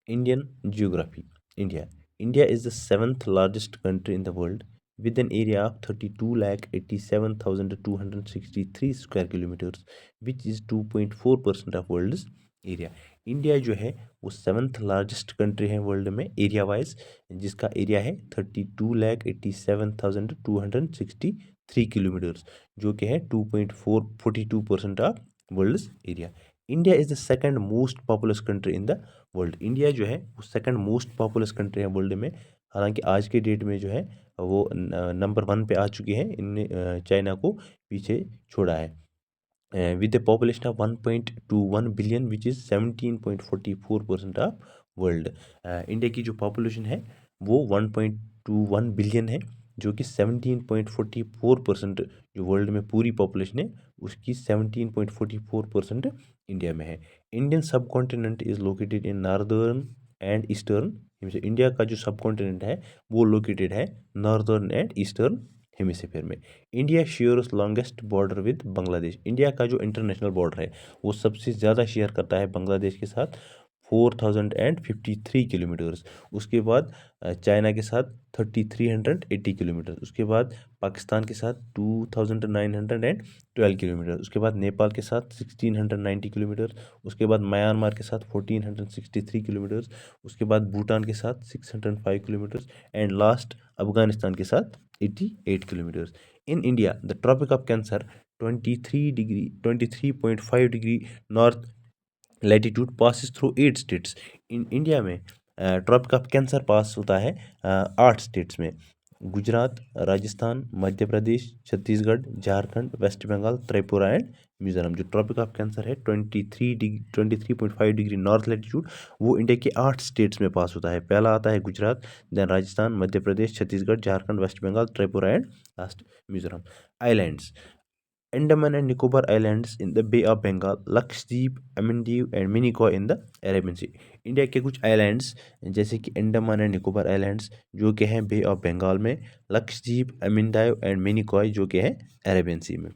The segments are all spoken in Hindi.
Indian geography. India. India is the seventh largest country in the world with an area of 32,87,263 square kilometers, which is 2.4% of world's area. India जो है वो सेवन्थ लार्जेस्ट कंट्री है वर्ल्ड में एरिया वाइज, जिसका एरिया है 32,87,263 किलोमीटर्स, जो कि है 2.42% of world's area. India is the second most populous country in the world. India जो है वो सेकंड मोस्ट पॉपुलस कंट्री है वर्ल्ड में। हालांकि आज के डेट में जो है वो नंबर 1 पे आ चुकी है, इनने चाइना को पीछे छोड़ा है with a population of 1.21 billion which is 17.44% of world. India की जो पॉपुलेशन है वो 1.21 बिलियन है, जो कि 17.44% जो वर्ल्ड में पूरी पॉपुलेशन है उसकी 17.44% इंडिया में है। इंडियन सब continent is located in northern and eastern. India का जो सब कॉन्टिनेंट है वो लोकेटेड है नॉर्दर्न एंड ईस्टर्न हेमिस्फीयर में। India shares longest border with Bangladesh. India का जो इंटरनेशनल बॉर्डर है वो सबसे ज़्यादा शेयर करता है बांग्लादेश के साथ 4053 किलोमीटर्स। उसके बाद चाइना के साथ 3380 किलोमीटर। उसके बाद पाकिस्तान के साथ 2912 किलोमीटर। उसके बाद नेपाल के साथ 1690 किलोमीटर। उसके बाद म्यांमार के साथ 1463 किलोमीटर्स। उसके बाद भूटान के साथ 605 किलोमीटर्स एंड लास्ट अफगानिस्तान के साथ 88 kilometres. In India the Tropic of Cancer 23.5 degree north latitude passes through 8 states. In India में ट्रॉपिक ऑफ कैंसर पास होता है 8 स्टेट्स में: गुजरात, राजस्थान, मध्य प्रदेश, छत्तीसगढ़, झारखंड, वेस्ट बंगाल, त्रिपुरा एंड मिजोरम। जो ट्रॉपिक ऑफ कैंसर है 23.5 डिग्री नॉर्थ लैटिट्यूड, वो इंडिया के 8 स्टेट्स में पास होता है। पहला आता है Gujarat, then Rajasthan, Madhya Pradesh, Chhattisgarh, Jharkhand, West Bengal, Tripura and last Mizoram. Islands: Andaman and Nicobar Islands in the Bay of Bengal, Lakshadweep, Amandeep and Minicoy in the Arabian Sea। India के कुछ आइलैंड्स जैसे कि अंडमान एंड निकोबार आइलैंड्स जो कि हैं बे ऑफ बंगाल में, लक्षद्वीप, अमिंदायो एंड मिनिकॉय जो कि है अरेबियन सी में।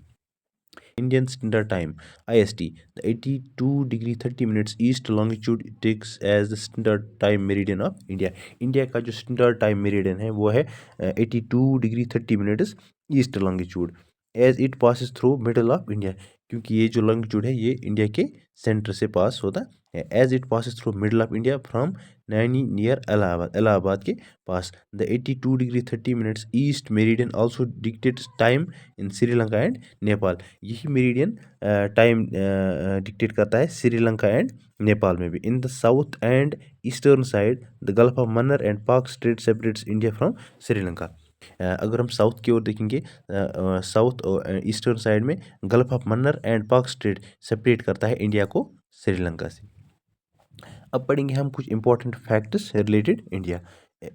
Indian standard time IST, the 82 degree 30 minutes east longitude takes as the standard time meridian of India। India का जो स्टैंडर्ड टाइम मेरिडियन है वो है 82 degree 30 minutes east longitude as it passes through middle of India, क्योंकि ये जो लॉन्गिट्यूड है ये इंडिया के सेंटर से पास होता है। As it passes through middle of India from Naini near Allahabad, Allahabad के पास। The 82 degree 30 minutes east meridian also dictates time in Sri Lanka and Nepal. यही मेरिडियन टाइम डिक्टेट करता है श्रीलंका एंड नेपाल में भी। In the south and eastern side the gulf of Mannar and Palk strait separates India from Sri Lanka. अगर हम साउथ की ओर देखेंगे, साउथ ईस्टर्न साइड में gulf of Mannar and Palk strait separate करता है इंडिया को श्रीलंका से। अब पढ़ेंगे हम कुछ important facts related India.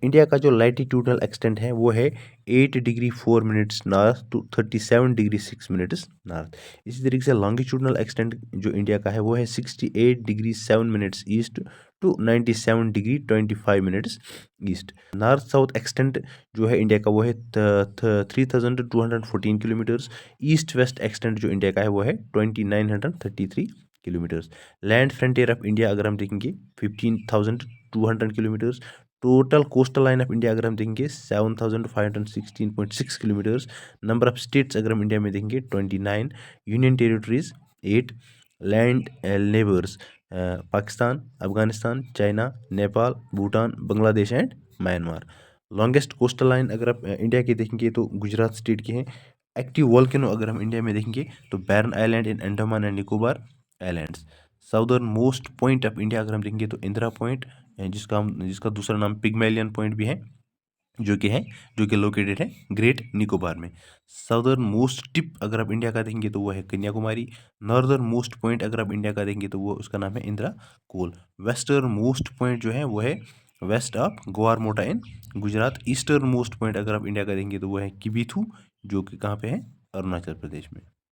India का जो लैटिट्यूडनल एक्सटेंट है वो है 8 degree 4 minutes north to 37 degree 6 minutes north. इसी तरीके से लॉन्गिट्यूडनल एक्सटेंट जो इंडिया का है वो है 68 degree 7 minutes east to 97 degree 25 minutes east. North south extent जो है इंडिया का वो है 3214 किलोमीटर्स। ईस्ट वेस्ट एक्सटेंट जो इंडिया का है वो है 2933 kilometres. Land frontier of India अगर हम देखेंगे 15,200 kilometres. Total coastal line of India अगर हम देखेंगे 7,516.6 किलोमीटर्स। नंबर ऑफ स्टेट्स अगर हम इंडिया में देखेंगे 29। Union territories 8। Land neighbours Pakistan, Afghanistan, China, Nepal, Bhutan, Bangladesh and Myanmar. Longest coastal line अगर आप इंडिया की देखेंगे तो गुजरात स्टेट की है। एक्टिव वोल्केनो अगर हम इंडिया में देखेंगे तो Barren island in Andaman and Nicobar islands. Southern most point of India अगर हम देखेंगे तो इंदिरा पॉइंट, जिसका दूसरा नाम पिग्मेलियन पॉइंट भी है, जो कि लोकेटेड है ग्रेट निकोबार में। साउदर्न मोस्ट टिप अगर आप इंडिया का देखेंगे तो वो है कन्याकुमारी। नॉर्दर्न मोस्ट पॉइंट अगर आप इंडिया का देखेंगे तो वो उसका नाम है Indira Col. Western most point जो है वो है west of Guhar Moti in Gujarat. Eastern most point अगर आप इंडिया का देखेंगे तो वो है किबीथू, जो कि कहाँ पे है, अरुणाचल प्रदेश में।